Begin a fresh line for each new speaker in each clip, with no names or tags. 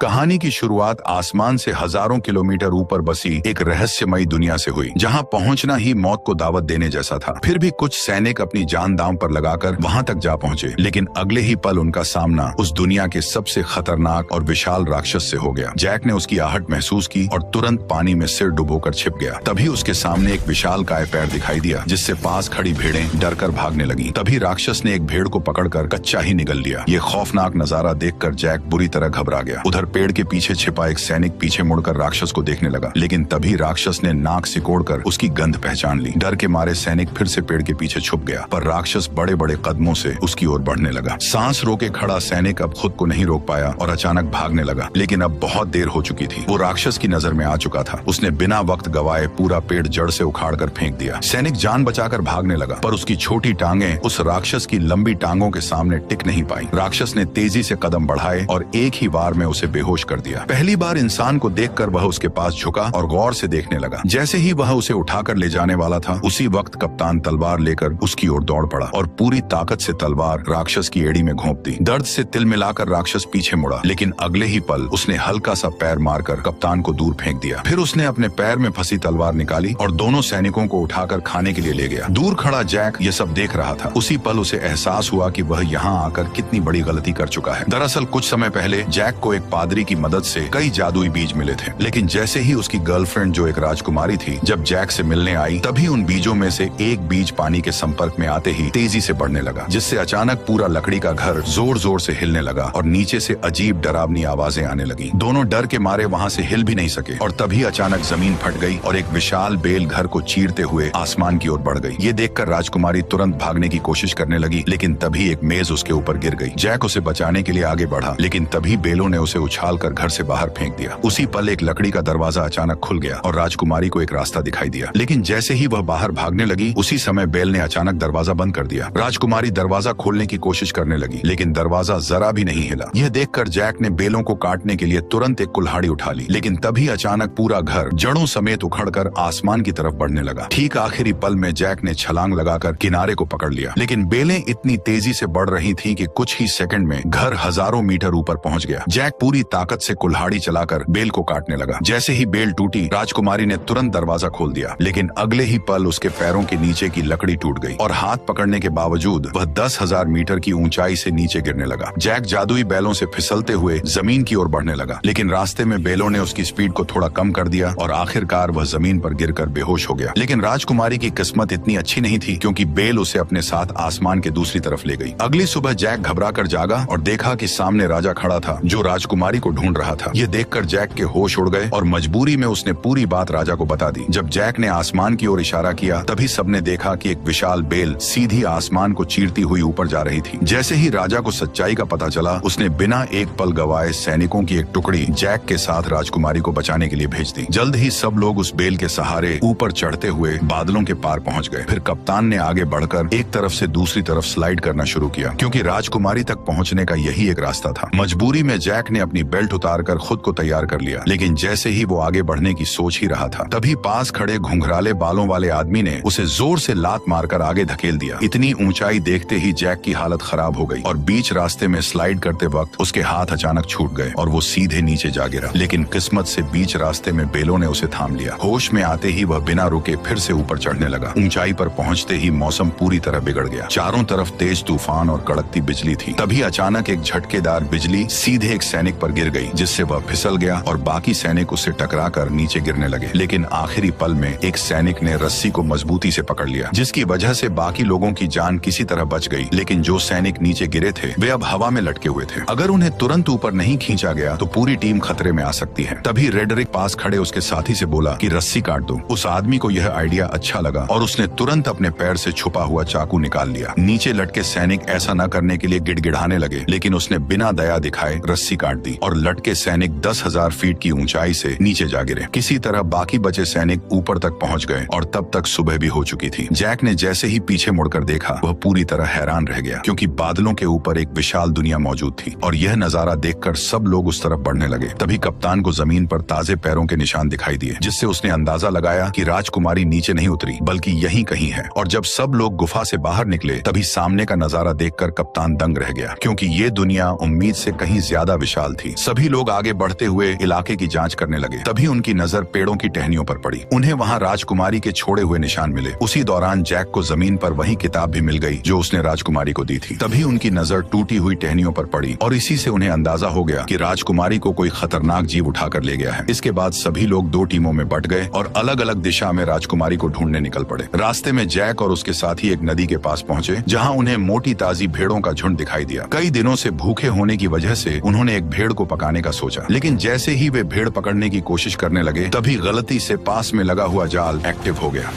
कहानी की शुरुआत आसमान से हजारों किलोमीटर ऊपर बसी एक रहस्यमयी दुनिया से हुई, जहां पहुंचना ही मौत को दावत देने जैसा था। फिर भी कुछ सैनिक अपनी जान दांव पर लगाकर वहां तक जा पहुंचे, लेकिन अगले ही पल उनका सामना उस दुनिया के सबसे खतरनाक और विशाल राक्षस से हो गया। जैक ने उसकी आहट महसूस की और तुरंत पानी में सिर डुबोकर छिप गया। तभी उसके सामने एक विशाल काय पैर दिखाई दिया, जिससे पास खड़ी भेड़ें डरकर भागने लगी। तभी राक्षस ने एक भेड़ को पकड़कर कच्चा ही निगल लिया। ये खौफनाक नजारा देखकर जैक बुरी तरह घबरा गया। उधर पेड़ के पीछे छिपा एक सैनिक पीछे मुड़कर राक्षस को देखने लगा, लेकिन तभी राक्षस ने नाक सिकोड़कर उसकी गंध पहचान ली। डर के मारे सैनिक फिर से पेड़ के पीछे छुप गया, पर राक्षस बड़े बड़े कदमों से उसकी ओर बढ़ने लगा। सांस रोके खड़ा सैनिक अब खुद को नहीं रोक पाया और अचानक भागने लगा, लेकिन अब बहुत देर हो चुकी थी। वो राक्षस की नजर में आ चुका था। उसने बिना वक्त गवाए पूरा पेड़ जड़ से उखाड़कर फेंक दिया। सैनिक जान बचाकर भागने लगा, पर उसकी छोटी टांगें उस राक्षस की लंबी टांगों के सामने टिक नहीं पाई। राक्षस ने तेजी से कदम बढ़ाए और एक ही बार में उसे बेहोश कर दिया। पहली बार इंसान को देखकर वह उसके पास झुका और गौर से देखने लगा। जैसे ही वह उसे उठाकर ले जाने वाला था, उसी वक्त कप्तान तलवार लेकर उसकी ओर दौड़ पड़ा और पूरी ताकत से तलवार राक्षस की एड़ी में घोंप दी। दर्द से तिल मिलाकर राक्षस पीछे मुड़ा, लेकिन अगले ही पल उसने हल्का सा पैर मारकर कप्तान को दूर फेंक दिया। फिर उसने अपने पैर में फंसी तलवार निकाली और दोनों सैनिकों को उठाकर खाने के लिए ले गया। दूर खड़ा जैक ये सब देख रहा था। उसी पल उसे एहसास हुआ कि वह यहाँ आकर कितनी बड़ी गलती कर चुका है। दरअसल कुछ समय पहले जैक को एक पादरी की मदद से कई जादुई बीज मिले थे, लेकिन जैसे ही उसकी गर्लफ्रेंड जो एक राजकुमारी थी जब जैक से मिलने आई, तभी उन बीजों में से एक बीज पानी के संपर्क में आते ही तेजी से बढ़ने लगा, जिससे अचानक पूरा लकड़ी का घर जोर जोर से हिलने लगा और नीचे से अजीब डरावनी आवाजें आने लगी। दोनों डर के मारे वहां से हिल भी नहीं सके और तभी अचानक जमीन फट गई और एक विशाल बेल घर को चीरते हुए आसमान की ओर बढ़ गई। ये देखकर राजकुमारी तुरंत भागने की कोशिश करने लगी, लेकिन तभी एक मेज उसके ऊपर गिर गई। जैक उसे बचाने के लिए आगे बढ़ा, लेकिन तभी बेलों ने उसे उछालकर घर से बाहर फेंक दिया। उसी पल एक लकड़ी का दरवाजा अचानक खुल गया और राजकुमारी को एक रास्ता दिखाई दिया, लेकिन जैसे ही वह बाहर भागने लगी, उसी समय बेल ने अचानक दरवाजा बंद कर दिया। राजकुमारी दरवाजा खोलने की कोशिश करने लगी, लेकिन दरवाजा जरा भी नहीं हिला। यह देखकर जैक ने बेलों को काटने के लिए तुरंत एक कुल्हाड़ी उठा ली, लेकिन तभी अचानक पूरा घर जड़ों समेत उखड़कर आसमान की तरफ बढ़ने लगा। ठीक आखिरी पल में जैक ने छलांग लगाकर किनारे को पकड़ लिया, लेकिन बेलें इतनी तेजी से बढ़ रही थी कि कुछ ही सेकंड में घर हजारों मीटर ऊपर पहुंच गया। जैक पूरी ताकत से कुल्हाड़ी चलाकर बेल को काटने लगा। जैसे ही बेल टूटी, राजकुमारी ने तुरंत दरवाजा खोल दिया, लेकिन अगले ही पल उसके पैरों के नीचे की लकड़ी टूट गई और हाथ पकड़ने के बावजूद वह 10,000 मीटर की ऊंचाई से नीचे गिरने लगा। जैक जादुई बैलों से फिसलते हुए जमीन की ओर बढ़ने लगा, लेकिन रास्ते में बेलों ने उसकी स्पीड को थोड़ा कम कर दिया और आखिरकार वह जमीन पर गिरकर बेहोश हो गया। लेकिन राजकुमारी की किस्मत इतनी अच्छी नहीं थी, क्योंकि बेल उसे अपने साथ आसमान के दूसरी तरफ ले गई। अगली सुबह जैक घबरा कर जागा और देखा कि सामने राजा खड़ा था, जो राजकुमारी को ढूंढ रहा था। यह देखकर जैक के होश उड़ गए और मजबूरी में उसने पूरी बात राजा को बता दी। जब जैक ने आसमान की ओर इशारा किया, तभी सबने देखा कि एक विशाल बेल सीधी आसमान को चीरती हुई ऊपर जा रही थी। जैसे ही राजा को सच्चाई का पता चला, उसने बिना एक पल गवाए सैनिकों की एक टुकड़ी जैक के साथ राजकुमारी को बचाने के लिए भेज दी। जल्द ही सब लोग उस बेल के सहारे ऊपर चढ़ते हुए बादलों के पार पहुंच गए। फिर कप्तान ने आगे बढ़कर एक तरफ से दूसरी तरफ स्लाइड करना शुरू किया, क्योंकि राजकुमारी तक पहुंचने का यही एक रास्ता था। मजबूरी में जैक ने अपनी बेल्ट उतारकर खुद को तैयार कर लिया, लेकिन जैसे ही वो आगे बढ़ने की सोच ही रहा था, तभी पास खड़े घुंघराले बालों वाले आदमी ने उसे जोर से लात मारकर आगे धकेल दिया। इतनी ऊंचाई देखते ही जैक की हालत खराब हो गई और बीच रास्ते में स्लाइड करते वक्त उसके हाथ अचानक छूट गए और वो सीधे नीचे जा गिरा। लेकिन किस्मत से बीच रास्ते में बेलों ने उसे थाम लिया। होश में आते ही वह बिना रुके फिर से ऊपर चढ़ने लगा। ऊंचाई पर पहुंचते ही मौसम पूरी तरह बिगड़ गया। चारों तरफ तेज तूफान और कड़कती बिजली थी। तभी अचानक एक झटकेदार बिजली सीधे एक सैनिक पर गिर गई, जिससे वह फिसल गया और बाकी सैनिक उससे टकराकर नीचे गिरने लगे। लेकिन आखिरी पल में एक सैनिक ने रस्सी को मजबूती से पकड़ लिया, जिसकी वजह से बाकी लोगों की जान किसी तरह बच गई। लेकिन जो सैनिक नीचे गिरे थे, वे अब हवा में लटके हुए थे। अगर उन्हें तुरंत ऊपर नहीं खींचा गया तो पूरी टीम खतरे में आ सकती है। तभी रेडरिक पास खड़े उसके साथी से बोला कि रस्सी काट दो। उस आदमी को यह आइडिया अच्छा लगा और उसने तुरंत अपने पैर से छुपा हुआ चाकू निकाल लिया। नीचे लटके सैनिक ऐसा न करने के लिए गिड़गिड़ाने लगे, लेकिन उसने बिना दया दिखाए रस्सी काट दी और लटके सैनिक 10,000 फीट की ऊंचाई से नीचे जा गिरे। किसी तरह बाकी बचे सैनिक ऊपर तक पहुंच गए और तब तक सुबह भी हो चुकी थी। जैक ने जैसे ही पीछे मुड़कर देखा, वह पूरी तरह हैरान रह गया, क्योंकि बादलों के ऊपर एक विशाल दुनिया मौजूद थी और यह नजारा देखकर सब लोग उस तरफ बढ़ने लगे। तभी कप्तान को जमीन पर ताजे पैरों के निशान दिखाई दिए, जिससे उसने अंदाजा लगाया कि राजकुमारी नीचे नहीं उतरी बल्कि यहीं कहीं है। और जब सब लोग गुफा से बाहर निकले, तभी सामने का नजारा देखकर कप्तान दंग रह गया, क्योंकि ये दुनिया उम्मीद से कहीं ज्यादा विशाल थी। थी। सभी लोग आगे बढ़ते हुए इलाके की जांच करने लगे। तभी उनकी नजर पेड़ों की टहनियों पर पड़ी। उन्हें वहाँ राजकुमारी के छोड़े हुए निशान मिले। उसी दौरान जैक को जमीन पर वही किताब भी मिल गई जो उसने राजकुमारी को दी थी। तभी उनकी नजर टूटी हुई टहनियों पर पड़ी और इसी से उन्हें अंदाजा हो गया कि राजकुमारी को कोई खतरनाक जीव उठाकर ले गया है। इसके बाद सभी लोग दो टीमों में बट गए और अलग अलग दिशा में राजकुमारी को ढूंढने निकल पड़े। रास्ते में जैक और उसके साथी एक नदी के पास पहुंचे जहां उन्हें मोटी ताजी भेड़ों का झुंड दिखाई दिया। कई दिनों से भूखे होने की वजह से उन्होंने एक भेड़ को पकाने का सोचा, लेकिन जैसे ही वे भेड़ पकड़ने की कोशिश करने लगे तभी गलती से पास में लगा हुआ जाल एक्टिव हो गया।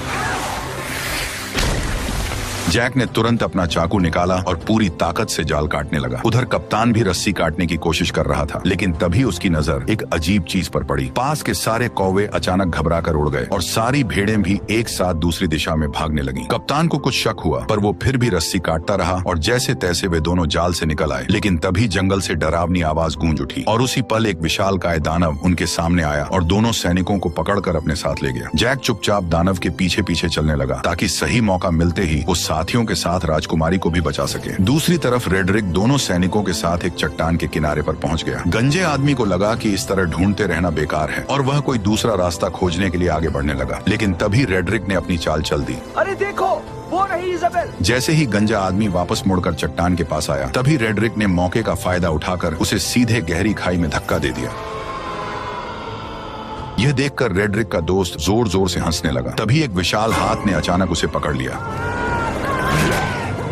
जैक ने तुरंत अपना चाकू निकाला और पूरी ताकत से जाल काटने लगा। उधर कप्तान भी रस्सी काटने की कोशिश कर रहा था, लेकिन तभी उसकी नजर एक अजीब चीज पर पड़ी। पास के सारे कौवे अचानक घबराकर उड़ गए और सारी भेड़ें भी एक साथ दूसरी दिशा में भागने लगी। कप्तान को कुछ शक हुआ, पर वो फिर भी रस्सी काटता रहा और जैसे तैसे वे दोनों जाल से निकल आए। लेकिन तभी जंगल से डरावनी आवाज गूंज उठी और उसी पल एक विशालकाय दानव उनके सामने आया और दोनों सैनिकों को पकड़कर अपने साथ ले गया। जैक चुपचाप दानव के पीछे पीछे चलने लगा ताकि सही मौका मिलते ही वो साथियों के साथ राजकुमारी को भी बचा सके। दूसरी तरफ रेडरिक दोनों सैनिकों के साथ एक चट्टान के किनारे पर पहुंच गया। गंजे आदमी को लगा कि इस तरह ढूंढते रहना बेकार है और वह कोई दूसरा रास्ता खोजने के लिए आगे बढ़ने लगा। लेकिन तभी रेडरिक ने अपनी चाल चल दी।
अरे देखो, वो रही इज़ाबेल।
जैसे ही गंजा आदमी वापस मुड़कर चट्टान के पास आया तभी रेडरिक ने मौके का फायदा उठाकर उसे सीधे गहरी खाई में धक्का दे दिया। यह देखकर रेडरिक का दोस्त जोर जोर से हंसने लगा। तभी एक विशाल हाथ ने अचानक उसे पकड़ लिया।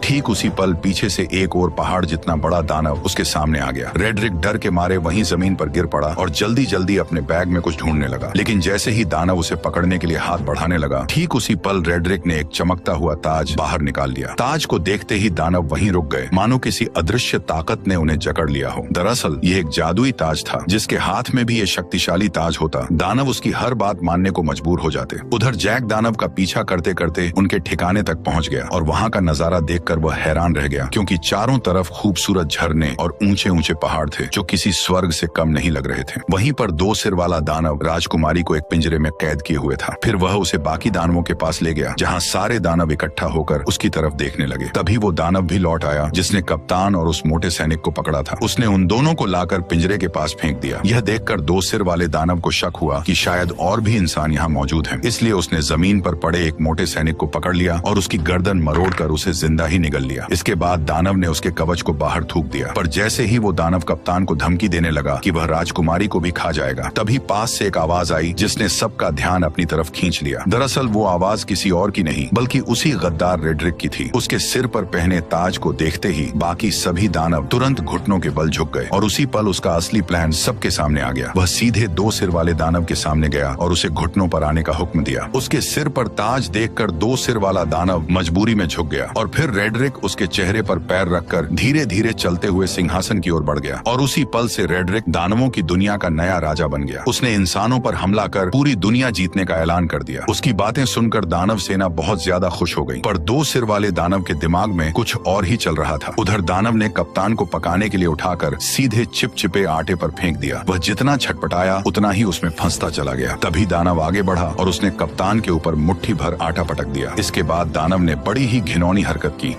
ठीक उसी पल पीछे से एक और पहाड़ जितना बड़ा दानव उसके सामने आ गया। रेडरिक डर के मारे वहीं जमीन पर गिर पड़ा और जल्दी जल्दी अपने बैग में कुछ ढूंढने लगा। लेकिन जैसे ही दानव उसे पकड़ने के लिए हाथ बढ़ाने लगा, ठीक उसी पल रेडरिक ने एक चमकता हुआ ताज बाहर निकाल लिया। ताज को देखते ही दानव वहीं रुक गए, मानो किसी अदृश्य ताकत ने उन्हें जकड़ लिया हो। दरअसल ये एक जादुई ताज था। जिसके हाथ में भी ये शक्तिशाली ताज होता, दानव उसकी हर बात मानने को मजबूर हो जाते। उधर जैक दानव का पीछा करते करते उनके ठिकाने तक पहुंच गया और वहां का नजारा देखकर वह हैरान रह गया, क्योंकि चारों तरफ खूबसूरत झरने और ऊंचे ऊंचे पहाड़ थे जो किसी स्वर्ग से कम नहीं लग रहे थे। वहीं पर दो सिर वाला दानव राजकुमारी को एक पिंजरे में कैद किए हुए था। फिर वह उसे बाकी दानवों के पास ले गया जहां सारे दानव इकट्ठा होकर उसकी तरफ देखने लगे। तभी वो दानव भी लौट आया जिसने कप्तान और उस मोटे सैनिक को पकड़ा था। उसने उन दोनों को लाकर पिंजरे के पास फेंक दिया। यह देखकर दो सिर वाले दानव को शक हुआ कि शायद और भी इंसान यहाँ मौजूद हैं। इसलिए उसने जमीन पर पड़े एक मोटे सैनिक को पकड़ लिया और उसकी गर्दन मरोड़कर उसे जिंदा ही निगल लिया। इसके बाद दानव ने उसके कवच को बाहर थूक दिया, पर जैसे ही वो दानव कप्तान को धमकी देने लगा कि वह राजकुमारी को भी खा जाएगा, तभी पास से एक आवाज आई जिसने सबका ध्यान अपनी तरफ खींच लिया। दरअसल वो आवाज किसी और की नहीं बल्कि उसी गद्दार रेडरिक की थी। उसके सिर पर पहने ताज को देखते ही बाकी सभी दानव तुरंत घुटनों के बल झुक गए और उसी पल उसका असली प्लान सबके सामने आ गया। वह सीधे दो सिर वाले दानव के सामने गया और उसे घुटनों पर आने का हुक्म दिया। उसके सिर पर ताज देखकर दो सिर वाला दानव मजबूरी में झुक गया और फिर रेडरिक उसके चेहरे पर पैर रखकर धीरे धीरे चलते हुए सिंहासन की ओर बढ़ गया और उसी पल से रेडरिक दानवों की दुनिया का नया राजा बन गया। उसने इंसानों पर हमला कर पूरी दुनिया जीतने का ऐलान कर दिया। उसकी बातें सुनकर दानव सेना बहुत ज्यादा खुश हो गई, पर दो सिर वाले दानव के दिमाग में कुछ और ही चल रहा था। उधर दानव ने कप्तान को पकाने के लिए उठाकर सीधे चिपचिपे आटे पर फेंक दिया। वह जितना छटपटाया उतना ही उसमें फंसता चला गया। तभी दानव आगे बढ़ा और उसने कप्तान के ऊपर मुट्ठी भर आटा पटक दिया। इसके बाद दानव ने बड़ी ही घिनौनी हरकत की।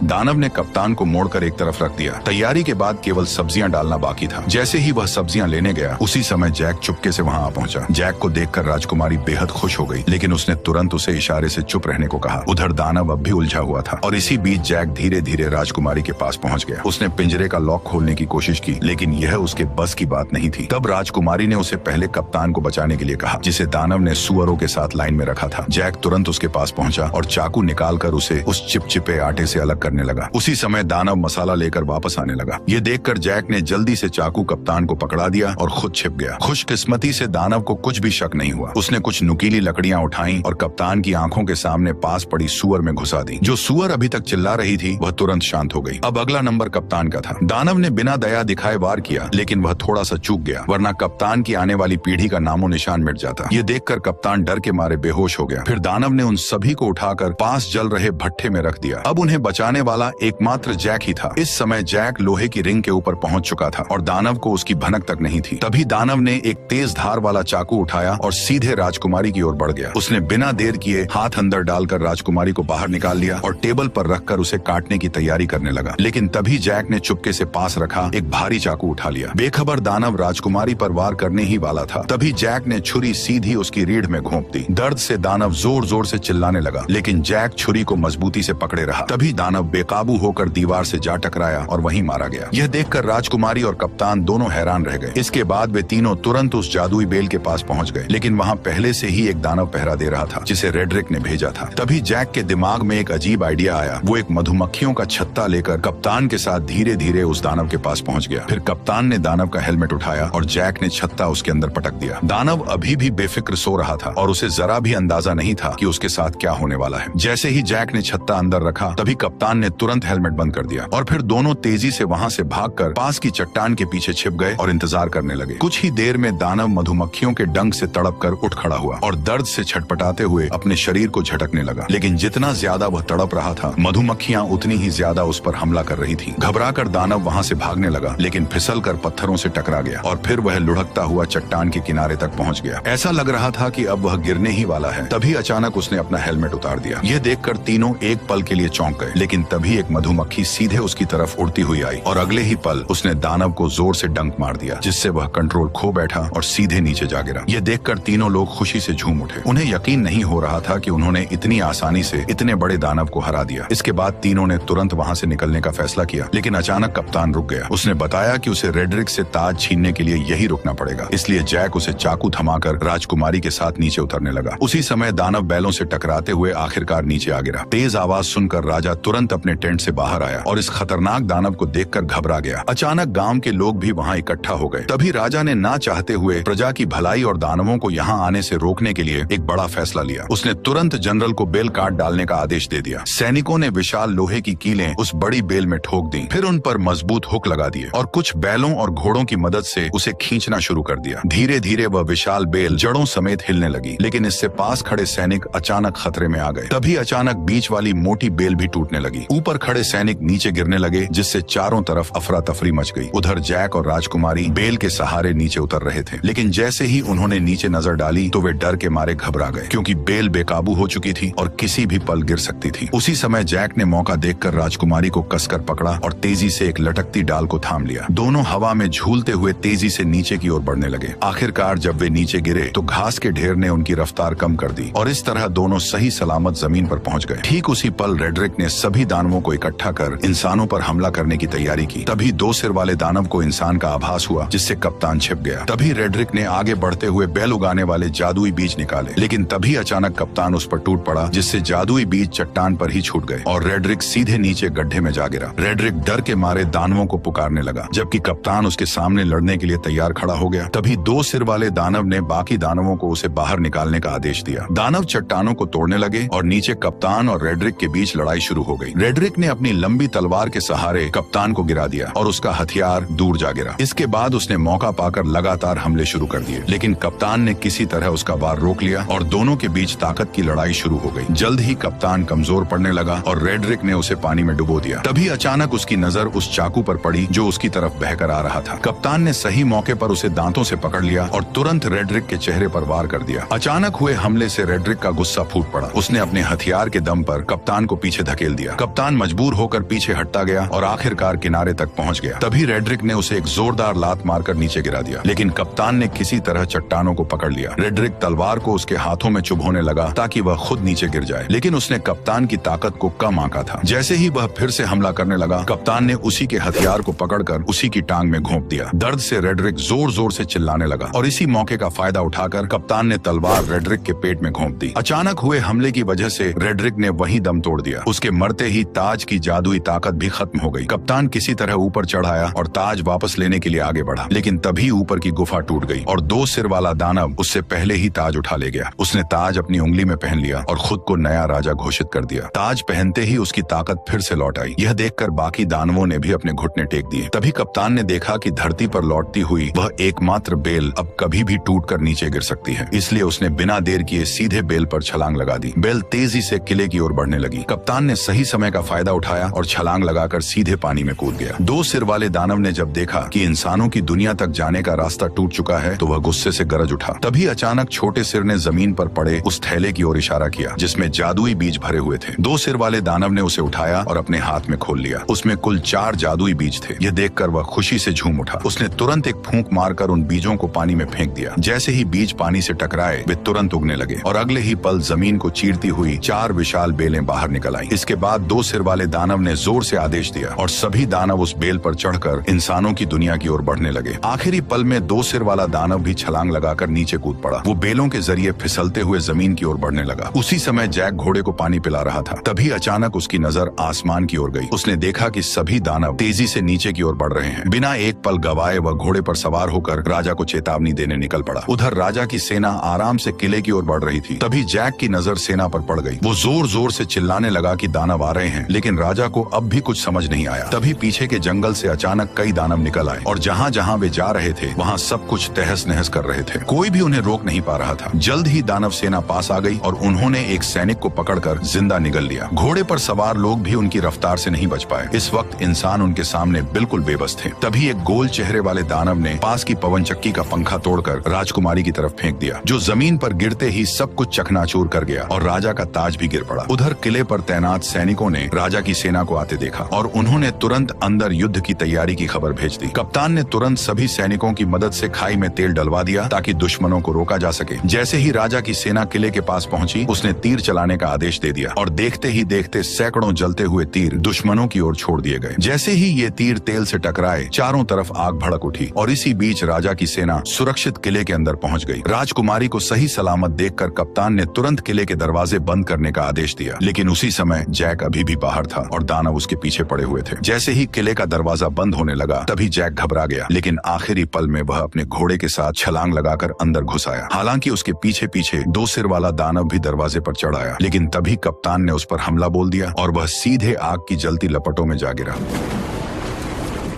दानव ने कप्तान को मोड़कर एक तरफ रख दिया। तैयारी के बाद केवल सब्जियां डालना बाकी था। जैसे ही वह सब्जियां लेने गया उसी समय जैक चुपके से वहां आ पहुंचा। जैक को देखकर राजकुमारी बेहद खुश हो गई, लेकिन उसने तुरंत उसे इशारे से चुप रहने को कहा। उधर दानव अब भी उलझा हुआ था और इसी बीच जैक धीरे धीरे राजकुमारी के पास पहुंच गया। उसने पिंजरे का लॉक खोलने की कोशिश की, लेकिन यह उसके बस की बात नहीं थी। तब राजकुमारी ने उसे पहले कप्तान को बचाने के लिए कहा, जिसे दानव ने सुअरों के साथ लाइन में रखा था। जैक तुरंत उसके पास पहुंचा और चाकू निकालकर उसे उस चिपचिपे आटे से अलग करने लगा। उसी समय दानव मसाला लेकर वापस आने लगा। ये देखकर जैक ने जल्दी से चाकू कप्तान को पकड़ा दिया और खुद छिप गया। खुशकिस्मती से दानव को कुछ भी शक नहीं हुआ। उसने कुछ नुकीली लकड़ियां उठाई और कप्तान की आंखों के सामने पास पड़ी सुअर में घुसा दी। जो सुअर अभी तक चिल्ला रही थी वह तुरंत शांत हो गई। अब अगला नंबर कप्तान का था। दानव ने बिना दया दिखाए वार किया, लेकिन वह थोड़ा सा चूक गया, वरना कप्तान की आने वाली पीढ़ी का नामो निशान मिट जाता। ये देखकर कप्तान डर के मारे बेहोश हो गया। फिर दानव ने उन सभी को उठाकर पास जल रहे भट्ठे में रख दिया। अब उन्हें बचाने बचाने वाला एकमात्र जैक ही था। इस समय जैक लोहे की रिंग के ऊपर पहुंच चुका था और दानव को उसकी भनक तक नहीं थी। तभी दानव ने एक तेज धार वाला चाकू उठाया और सीधे राजकुमारी की ओर बढ़ गया। उसने बिना देर किए हाथ अंदर डालकर राजकुमारी को बाहर निकाल लिया और टेबल पर रखकर उसे काटने की तैयारी करने लगा। लेकिन तभी जैक ने चुपके से पास रखा एक भारी चाकू उठा लिया। बेखबर दानव राजकुमारी पर वार करने ही वाला था, तभी जैक ने छुरी सीधी उसकी रीढ़ में घोंप दी। दर्द से दानव जोर जोर से चिल्लाने लगा, लेकिन जैक छुरी को मजबूती से पकड़े रहा। तभी दानव बेकाबू होकर दीवार से जा टकराया और वहीं मारा गया। यह देखकर राजकुमारी और कप्तान दोनों हैरान रह गए। इसके बाद वे तीनों तुरंत उस जादुई बेल के पास पहुंच गए, लेकिन वहां पहले से ही एक दानव पहरा दे रहा था जिसे रेड्रिक ने भेजा था। तभी जैक के दिमाग में एक अजीब आइडिया आया। वो एक मधुमक्खियों का छत्ता लेकर कप्तान के साथ धीरे धीरे उस दानव के पास पहुंच गया। फिर कप्तान ने दानव का हेलमेट उठाया और जैक ने छत्ता उसके अंदर पटक दिया। दानव अभी भी बेफिक्र सो रहा था और उसे जरा भी अंदाजा नहीं था कि उसके साथ क्या होने वाला है। जैसे ही जैक ने छत्ता अंदर रखा, तभी कप्तान ने तुरंत हेलमेट बंद कर दिया और फिर दोनों तेजी से वहां से भागकर पास की चट्टान के पीछे छिप गए और इंतजार करने लगे। कुछ ही देर में दानव मधुमक्खियों के डंक से तड़प कर उठ खड़ा हुआ और दर्द से छटपटाते हुए अपने शरीर को झटकने लगा। लेकिन जितना ज्यादा वह तड़प रहा था, मधुमक्खियां उतनी ही ज्यादा उस पर हमला कर रही थीं। घबराकर दानव वहां से भागने लगा, लेकिन फिसलकर पत्थरों से टकरा गया और फिर वह लुढ़कता हुआ चट्टान के किनारे तक पहुंच गया। ऐसा लग रहा था कि अब वह गिरने ही वाला है। तभी अचानक उसने अपना हेलमेट उतार दिया। यह देखकर तीनों एक पल के लिए चौंक गए, लेकिन तभी एक मधुमक्खी सीधे उसकी तरफ उड़ती हुई आई और अगले ही पल उसने दानव को जोर से डंक मार दिया, जिससे वह कंट्रोल खो बैठा और सीधे नीचे जा गिरा। यह देखकर तीनों लोग खुशी से झूम उठे। उन्हें यकीन नहीं हो रहा था कि उन्होंने इतनी आसानी से इतने बड़े दानव को हरा दिया। इसके बाद तीनों ने तुरंत वहां से निकलने का फैसला किया, लेकिन अचानक कप्तान रुक गया। उसने बताया कि उसे रेड्रिक से ताज छीनने के लिए यही रुकना पड़ेगा। इसलिए जैक उसे चाकू थमाकर राजकुमारी के साथ नीचे उतरने लगा। उसी समय दानव बैलों से टकराते हुए आखिरकार नीचे आ गिरा। तेज आवाज सुनकर राजा तुरंत अपने टेंट से बाहर आया और इस खतरनाक दानव को देखकर घबरा गया। अचानक गांव के लोग भी वहां इकट्ठा हो गए। तभी राजा ने ना चाहते हुए प्रजा की भलाई और दानवों को यहाँ आने से रोकने के लिए एक बड़ा फैसला लिया। उसने तुरंत जनरल को बेल काट डालने का आदेश दे दिया। सैनिकों ने विशाल लोहे की कीलें उस बड़ी बेल में ठोक दी, फिर उन पर मजबूत हुक लगा दिए और कुछ बैलों और घोड़ों की मदद से उसे खींचना शुरू कर दिया। धीरे धीरे वह विशाल बेल जड़ों समेत हिलने लगी, लेकिन इससे पास खड़े सैनिक अचानक खतरे में आ गए। तभी अचानक बीच वाली मोटी बेल भी टूटने लगी। ऊपर खड़े सैनिक नीचे गिरने लगे, जिससे चारों तरफ अफरा तफरी मच गई। उधर जैक और राजकुमारी बेल के सहारे नीचे उतर रहे थे, लेकिन जैसे ही उन्होंने नीचे नजर डाली तो वे डर के मारे घबरा गए, क्योंकि बेल बेकाबू हो चुकी थी और किसी भी पल गिर सकती थी। उसी समय जैक ने मौका देखकर राजकुमारी को कसकर पकड़ा और तेजी से एक लटकती डाल को थाम लिया। दोनों हवा में झूलते हुए तेजी से नीचे की ओर बढ़ने लगे। आखिरकार जब वे नीचे गिरे तो घास के ढेर ने उनकी रफ्तार कम कर दी और इस तरह दोनों सही सलामत जमीन पर पहुंच गए। ठीक उसी पल रेड्रिक ने सभी दानवों को इकट्ठा कर इंसानों पर हमला करने की तैयारी की। तभी दो सिर वाले दानव को इंसान का आभास हुआ, जिससे कप्तान छिप गया। तभी रेड्रिक ने आगे बढ़ते हुए बैल उगाने वाले जादुई बीज निकाले, लेकिन तभी अचानक कप्तान उस पर टूट पड़ा, जिससे जादुई बीज चट्टान पर ही छूट गए और रेड्रिक सीधे नीचे गड्ढे में जा गिरा। रेड्रिक डर के मारे दानवों को पुकारने लगा, जबकि कप्तान उसके सामने लड़ने के लिए तैयार खड़ा हो गया। तभी दो सिर वाले दानव ने बाकी दानवों को उसे बाहर निकालने का आदेश दिया। दानव चट्टानों को तोड़ने लगे और नीचे कप्तान और रेड्रिक के बीच लड़ाई शुरू हो गई। रेड्रिक ने अपनी लंबी तलवार के सहारे कप्तान को गिरा दिया और उसका हथियार दूर जा गिरा। इसके बाद उसने मौका पाकर लगातार हमले शुरू कर दिए, लेकिन कप्तान ने किसी तरह उसका वार रोक लिया और दोनों के बीच ताकत की लड़ाई शुरू हो गई। जल्द ही कप्तान कमजोर पड़ने लगा और रेड्रिक ने उसे पानी में डुबो दिया। तभी अचानक उसकी नजर उस चाकू पर पड़ी जो उसकी तरफ बहकर आ रहा था। कप्तान ने सही मौके पर उसे दांतों से पकड़ लिया और तुरंत रेड्रिक के चेहरे पर वार कर दिया। अचानक हुए हमले से रेड्रिक का गुस्सा फूट पड़ा। उसने अपने हथियार के दम पर कप्तान को पीछे धकेल दिया। कप्तान मजबूर होकर पीछे हटता गया और आखिरकार किनारे तक पहुंच गया। तभी रेड्रिक ने उसे एक जोरदार लात मारकर नीचे गिरा दिया, लेकिन कप्तान ने किसी तरह चट्टानों को पकड़ लिया। रेड्रिक तलवार को उसके हाथों में चुभोने लगा ताकि वह खुद नीचे गिर जाए, लेकिन उसने कप्तान की ताकत को कम आंका था। जैसे ही वह फिर से हमला करने लगा, कप्तान ने उसी के हथियार को पकड़कर उसी की टांग में घोंप दिया। दर्द से रेड्रिक जोर जोर से चिल्लाने लगा और इसी मौके का फायदा उठाकर कप्तान ने तलवार रेड्रिक के पेट में घोंप दी। अचानक हुए हमले की वजह से रेड्रिक ने वहीं दम तोड़ दिया। उसके मरते ही ताज की जादुई ताकत भी खत्म हो गई। कप्तान किसी तरह ऊपर चढ़ आया और ताज वापस लेने के लिए आगे बढ़ा, लेकिन तभी ऊपर की गुफा टूट गई और दो सिर वाला दानव उससे पहले ही ताज उठा ले गया। उसने ताज अपनी उंगली में पहन लिया और खुद को नया राजा घोषित कर दिया। ताज पहनते ही उसकी ताकत फिर से लौट आई। यह देखकर बाकी दानवों ने भी अपने घुटने टेक दिए। तभी कप्तान ने देखा कि धरती पर लौटती हुई वह एकमात्र बेल अब कभी भी टूटकर नीचे गिर सकती है, इसलिए उसने बिना देर किए सीधे बेल पर छलांग लगा दी। बेल तेजी से किले की ओर बढ़ने लगी। कप्तान ने सही समय समय का फायदा उठाया और छलांग लगाकर सीधे पानी में कूद गया। दो सिर वाले दानव ने जब देखा कि इंसानों की दुनिया तक जाने का रास्ता टूट चुका है तो वह गुस्से से गरज उठा। तभी अचानक छोटे सिर ने जमीन पर पड़े उस थैले की ओर इशारा किया जिसमें जादुई बीज भरे हुए थे। दो सिर वाले दानव ने उसे उठाया और अपने हाथ में खोल लिया। उसमें कुल 4 जादुई बीज थे। यह देखकर वह खुशी से झूम उठा। उसने तुरंत एक फूंक मारकर उन बीजों को पानी में फेंक दिया। जैसे ही बीज पानी से टकराए वे तुरंत उगने लगे और अगले ही पल जमीन को चीरती हुई 4 विशाल बेलें बाहर निकल आईं। इसके बाद दो सिर वाले दानव ने जोर से आदेश दिया और सभी दानव उस बेल पर चढ़कर इंसानों की दुनिया की ओर बढ़ने लगे। आखिरी पल में दो सिर वाला दानव भी छलांग लगाकर नीचे कूद पड़ा। वो बेलों के जरिए फिसलते हुए जमीन की ओर बढ़ने लगा। उसी समय जैक घोड़े को पानी पिला रहा था। तभी अचानक उसकी नजर आसमान की ओर गई। उसने देखा कि सभी दानव तेजी से नीचे की ओर बढ़ रहे हैं। बिना एक पल गवाए वह घोड़े पर सवार होकर राजा को चेतावनी देने निकल पड़ा। उधर राजा की सेना आराम से किले की ओर बढ़ रही थी। तभी जैक की नजर सेना पर पड़ गई। वो जोर जोर से चिल्लाने लगा कि दानव आ रहे हैं, लेकिन राजा को अब भी कुछ समझ नहीं आया। तभी पीछे के जंगल से अचानक कई दानव निकल आए और जहाँ जहाँ वे जा रहे थे वहाँ सब कुछ तहस नहस कर रहे थे। कोई भी उन्हें रोक नहीं पा रहा था। जल्द ही दानव सेना पास आ गई और उन्होंने एक सैनिक को पकड़कर जिंदा निगल लिया। घोड़े पर सवार लोग भी उनकी रफ्तार से नहीं बच पाए। इस वक्त इंसान उनके सामने बिल्कुल बेबस थे। तभी एक गोल चेहरे वाले दानव ने पास की पवन चक्की का पंखा तोड़कर राजकुमारी की तरफ फेंक दिया, जो जमीन पर गिरते ही सब कुछ चकनाचूर कर गया और राजा का ताज भी गिर पड़ा। उधर किले पर तैनात सैनिकों ने राजा की सेना को आते देखा और उन्होंने तुरंत अंदर युद्ध की तैयारी की खबर भेज दी। कप्तान ने तुरंत सभी सैनिकों की मदद से खाई में तेल डलवा दिया ताकि दुश्मनों को रोका जा सके। जैसे ही राजा की सेना किले के पास पहुंची, उसने तीर चलाने का आदेश दे दिया और देखते ही देखते सैकड़ों जलते हुए तीर दुश्मनों की ओर छोड़ दिए गए। जैसे ही ये तीर तेल से टकराए, चारों तरफ आग भड़क उठी और इसी बीच राजा की सेना सुरक्षित किले के अंदर पहुंच गई। राजकुमारी को सही सलामत देखकर कप्तान ने तुरंत किले के दरवाजे बंद करने का आदेश दिया, लेकिन उसी समय जैक अभी भी बाहर था और दानव उसके पीछे पड़े हुए थे। जैसे ही किले का दरवाजा बंद होने लगा, तभी जैक घबरा गया, लेकिन आखिरी पल में वह अपने घोड़े के साथ छलांग लगाकर अंदर घुस आया। हालांकि उसके पीछे पीछे दो सिर वाला दानव भी दरवाजे पर चढ़ आया, लेकिन तभी कप्तान ने उस पर हमला बोल दिया और वह सीधे आग की जलती लपटों में जा गिरा।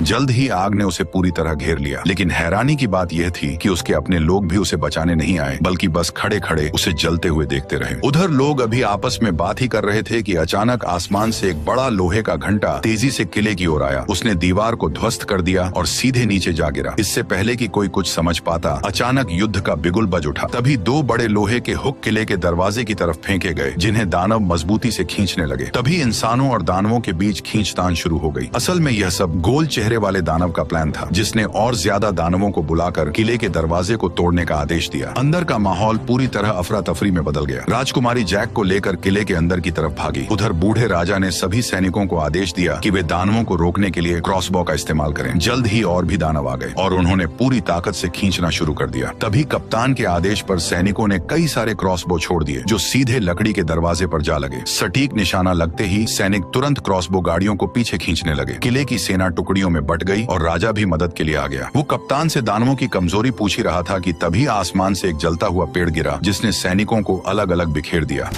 जल्द ही आग ने उसे पूरी तरह घेर लिया, लेकिन हैरानी की बात यह थी कि उसके अपने लोग भी उसे बचाने नहीं आए, बल्कि बस खड़े खड़े उसे जलते हुए देखते रहे। उधर लोग अभी आपस में बात ही कर रहे थे कि अचानक आसमान से एक बड़ा लोहे का घंटा तेजी से किले की ओर आया। उसने दीवार को ध्वस्त कर दिया और सीधे नीचे जा गिरा। इससे पहले कि कोई कुछ समझ पाता, अचानक युद्ध का बिगुल बज उठा। तभी 2 बड़े लोहे के हुक किले के दरवाजे की तरफ फेंके गए, जिन्हें दानव मजबूती से खींचने लगे। तभी इंसानों और दानवों के बीच खींचतान शुरू हो गई। असल में यह सब गोल चेहरे वाले दानव का प्लान था, जिसने और ज्यादा दानवों को बुलाकर किले के दरवाजे को तोड़ने का आदेश दिया। अंदर का माहौल पूरी तरह अफरा तफरी में बदल गया। राजकुमारी जैक को लेकर किले के अंदर की तरफ भागी। उधर बूढ़े राजा ने सभी सैनिकों को आदेश दिया कि वे दानवों को रोकने के लिए क्रॉसबो का इस्तेमाल करें। जल्द ही और भी दानव आ गए और उन्होंने पूरी ताकत से खींचना शुरू कर दिया। तभी कप्तान के आदेश पर सैनिकों ने कई सारे क्रॉसबो छोड़ दिए, जो सीधे लकड़ी के दरवाजे पर जा लगे। सटीक निशाना लगते ही सैनिक तुरंत क्रॉसबो गाड़ियों को पीछे खींचने लगे। किले की सेना टुकड़ियों में बट गई और राजा भी मदद के लिए आ गया। वो कप्तान से दानवों की कमजोरी पूछ ही रहा था कि तभी आसमान से एक जलता हुआ पेड़ गिरा, जिसने सैनिकों को अलग अलग बिखेर दिया।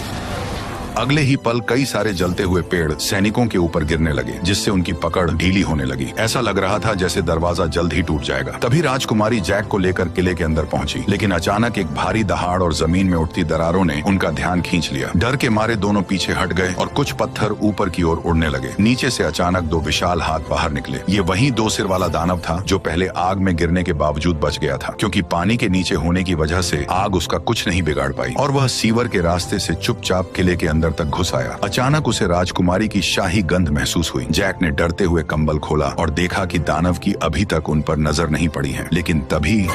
अगले ही पल कई सारे जलते हुए पेड़ सैनिकों के ऊपर गिरने लगे, जिससे उनकी पकड़ ढीली होने लगी। ऐसा लग रहा था जैसे दरवाजा जल्द ही टूट जाएगा। तभी राजकुमारी जैक को लेकर किले के अंदर पहुंची, लेकिन अचानक एक भारी दहाड़ और जमीन में उठती दरारों ने उनका ध्यान खींच लिया। डर के मारे दोनों पीछे हट गए और कुछ पत्थर ऊपर की ओर उड़ने लगे। नीचे से अचानक 2 विशाल हाथ बाहर निकले। ये वही 2 सिर वाला दानव था जो पहले आग में गिरने के बावजूद बच गया था, क्योंकि पानी के नीचे होने की वजह से आग उसका कुछ नहीं बिगाड़ पाई और वह सीवर के रास्ते से चुपचाप किले के अंदर तक घुस आया। अचानक उसे राजकुमारी की शाही गंध महसूस हुई। जैक ने डरते हुए कंबल खोला और देखा कि दानव की अभी तक उन पर नजर नहीं पड़ी है, लेकिन तभी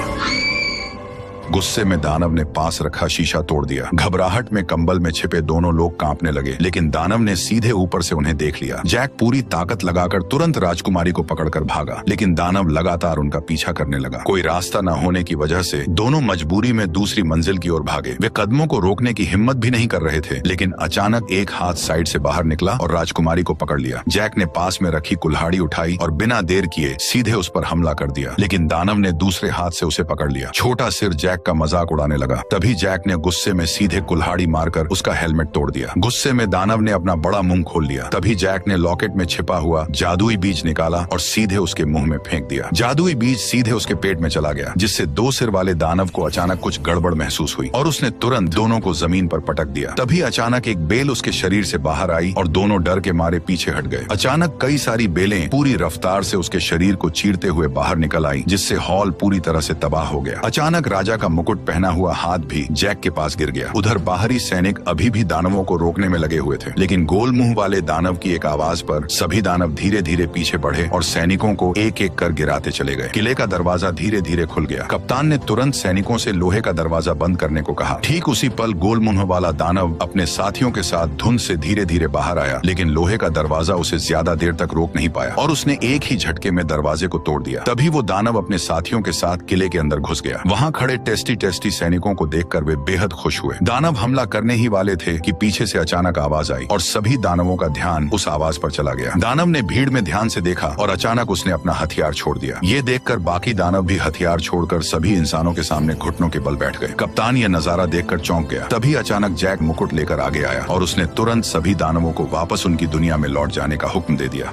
गुस्से में दानव ने पास रखा शीशा तोड़ दिया। घबराहट में कंबल में छिपे दोनों लोग कांपने लगे, लेकिन दानव ने सीधे ऊपर से उन्हें देख लिया। जैक पूरी ताकत लगाकर तुरंत राजकुमारी को पकड़कर भागा, लेकिन दानव लगातार उनका पीछा करने लगा। कोई रास्ता न होने की वजह से दोनों मजबूरी में दूसरी मंजिल की ओर भागे। वे कदमों को रोकने की हिम्मत भी नहीं कर रहे थे, लेकिन अचानक एक हाथ साइड से बाहर निकला और राजकुमारी को पकड़ लिया। जैक ने पास में रखी कुल्हाड़ी उठाई और बिना देर किए सीधे उस पर हमला कर दिया, लेकिन दानव ने दूसरे हाथ से उसे पकड़ लिया। छोटा सिर जैक जैक का मजाक उड़ाने लगा। तभी जैक ने गुस्से में सीधे कुल्हाड़ी मारकर उसका हेलमेट तोड़ दिया। गुस्से में दानव ने अपना बड़ा मुंह खोल लिया। तभी जैक ने लॉकेट में छिपा हुआ जादुई बीज निकाला और सीधे उसके मुंह में फेंक दिया। जादुई बीज सीधे उसके पेट में चला गया, जिससे 2 सिर वाले दानव को अचानक कुछ गड़बड़ महसूस हुई और उसने तुरंत दोनों को जमीन पर पटक दिया। तभी अचानक एक बेल उसके शरीर से बाहर आई और दोनों डर के मारे पीछे हट गए। अचानक कई सारी बेलें पूरी रफ्तार से उसके शरीर को चीरते हुए बाहर निकल आई, जिससे हॉल पूरी तरह से तबाह हो गया। अचानक राजा का मुकुट पहना हुआ हाथ भी जैक के पास गिर गया। उधर बाहरी सैनिक अभी भी दानवों को रोकने में लगे हुए थे, लेकिन गोल मुंह वाले दानव की एक आवाज पर सभी दानव धीरे धीरे पीछे बढ़े और सैनिकों को एक एक कर गिराते चले गए। किले का दरवाजा धीरे धीरे खुल गया। कप्तान ने तुरंत सैनिकों से लोहे का दरवाजा बंद करने को कहा। ठीक उसी पल गोल मुंह वाला दानव अपने साथियों के साथ धुंध से धीरे धीरे बाहर आया, लेकिन लोहे का दरवाजा उसे ज्यादा देर तक रोक नहीं पाया और उसने एक ही झटके में दरवाजे को तोड़ दिया। तभी वो दानव अपने साथियों के साथ किले के अंदर घुस गया। वहाँ खड़े टेस्टी सैनिकों को देखकर वे बेहद खुश हुए। दानव हमला करने ही वाले थे कि पीछे से अचानक आवाज आई और सभी दानवों का ध्यान उस आवाज पर चला गया। दानव ने भीड़ में ध्यान से देखा और अचानक उसने अपना हथियार छोड़ दिया। ये देखकर बाकी दानव भी हथियार छोड़कर सभी इंसानों के सामने घुटनों के बल बैठ गए। कप्तान यह नजारा देखकर चौंक गया। तभी अचानक जैक मुकुट लेकर आगे आया और उसने तुरंत सभी दानवों को वापस उनकी दुनिया में लौट जाने का हुक्म दे दिया।